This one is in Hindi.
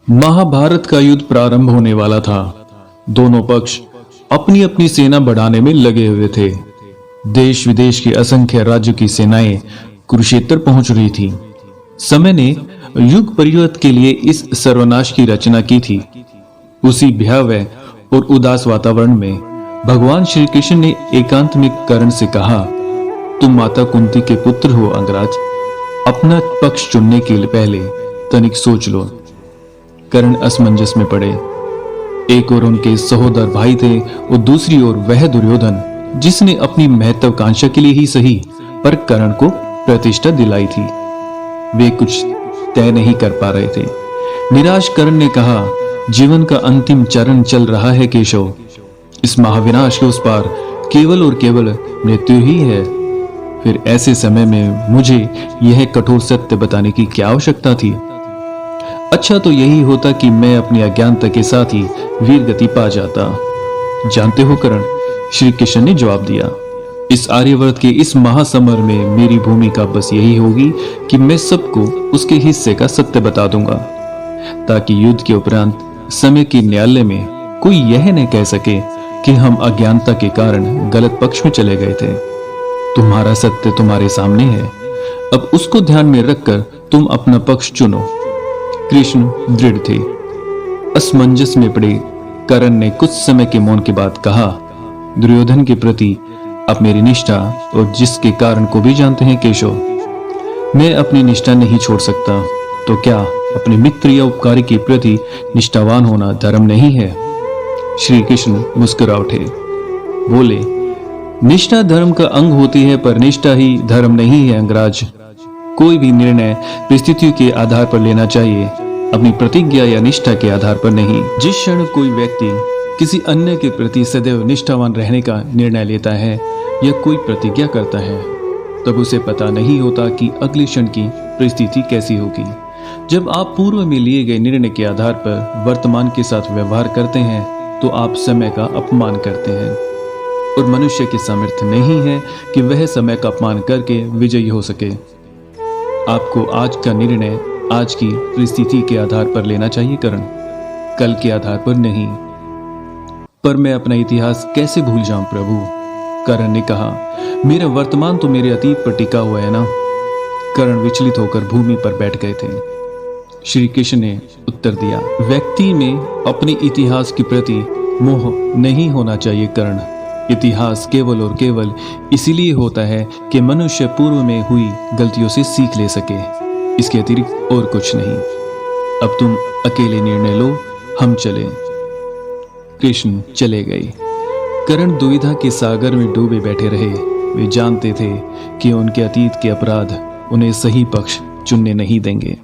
महाभारत का युद्ध प्रारंभ होने वाला था। दोनों पक्ष अपनी अपनी सेना बढ़ाने में लगे हुए थे। देश विदेश के असंख्य राज्यों की सेनाएं कुरुक्षेत्र पहुंच रही थी। समय ने युग परिवर्तन के लिए इस सर्वनाश की रचना की थी। उसी भयावह और उदास वातावरण में भगवान श्री कृष्ण ने एकांत में कर्ण से कहा, तुम माता कुंती के पुत्र हो अंगराज, अपना पक्ष चुनने के पहले तनिक सोच लो। कर्ण असमंजस में पड़े। एक ओर उनके सहोदर भाई थे और दूसरी ओर वह दुर्योधन जिसने अपनी महत्वाकांक्षा के लिए ही सही पर कर्ण को प्रतिष्ठा दिलाई थी। वे कुछ तय नहीं कर पा रहे थे। निराश कर्ण ने कहा, जीवन का अंतिम चरण चल रहा है केशव। इस महाविनाश के उस पार केवल और केवल मृत्यु ही है। फिर ऐसे समय में मुझे यह कठोर सत्य बताने की क्या आवश्यकता थी? अच्छा तो यही होता कि मैं अपनी अज्ञानता के साथ ही वीर गति पा जाता। जानते हो कर्ण, श्री कृष्ण ने जवाब दिया, इस आर्यवर्त के इस महासमर में मेरी भूमिका बस यही होगी कि मैं सबको उसके हिस्से का सत्य बता दूंगा, ताकि युद्ध के उपरांत समय के न्यायालय में कोई यह न कह सके कि हम अज्ञानता के कारण गलत पक्ष में चले गए थे। तुम्हारा सत्य तुम्हारे सामने है, अब उसको ध्यान में रखकर तुम अपना पक्ष चुनो। कृष्ण दृढ़ थे। असमंजस में पड़े कर्ण ने कुछ समय के मौन के बाद कहा, दुर्योधन के प्रति अब मेरी निष्ठा और जिसके कारण को भी जानते हैं केशव, मैं अपनी निष्ठा नहीं छोड़ सकता। तो क्या अपने मित्र या उपकारी के प्रति निष्ठावान होना धर्म नहीं है? श्री कृष्ण मुस्कुरा उठे, बोले, निष्ठा धर्म का अंग होती है पर निष्ठा ही धर्म नहीं है अंगराज। कोई भी निर्णय परिस्थितियों के आधार पर लेना चाहिए, अपनी प्रतिज्ञा या निष्ठा के आधार पर नहीं। जिस क्षण कोई व्यक्ति किसी अन्य के प्रति सदैव निष्ठावान रहने का निर्णय लेता है या कोई प्रतिज्ञा करता है, तब उसे पता नहीं होता कि अगले क्षण की परिस्थिति कैसी होगी। जब आप पूर्व में लिए गए निर्णय के आधार पर वर्तमान के साथ व्यवहार करते हैं तो आप समय का अपमान करते हैं, और मनुष्य की सामर्थ्य नहीं है कि वह समय का अपमान करके विजयी हो सके। आपको आज का निर्णय आज की परिस्थिति के आधार पर लेना चाहिए कर्ण, कल के आधार पर नहीं। पर मैं अपना इतिहास कैसे भूल जाऊं प्रभु? कर्ण ने कहा, मेरा वर्तमान तो मेरे अतीत पर टिका हुआ है ना। कर्ण विचलित होकर भूमि पर बैठ गए थे। श्री कृष्ण ने उत्तर दिया, व्यक्ति में अपने इतिहास के प्रति मोह नहीं होना चाहिए कर्ण। इतिहास केवल और केवल इसीलिए होता है कि मनुष्य पूर्व में हुई गलतियों से सीख ले सके, इसके अतिरिक्त और कुछ नहीं। अब तुम अकेले निर्णय लो, हम चले। कृष्ण चले गए। कर्ण दुविधा के सागर में डूबे बैठे रहे। वे जानते थे कि उनके अतीत के अपराध उन्हें सही पक्ष चुनने नहीं देंगे।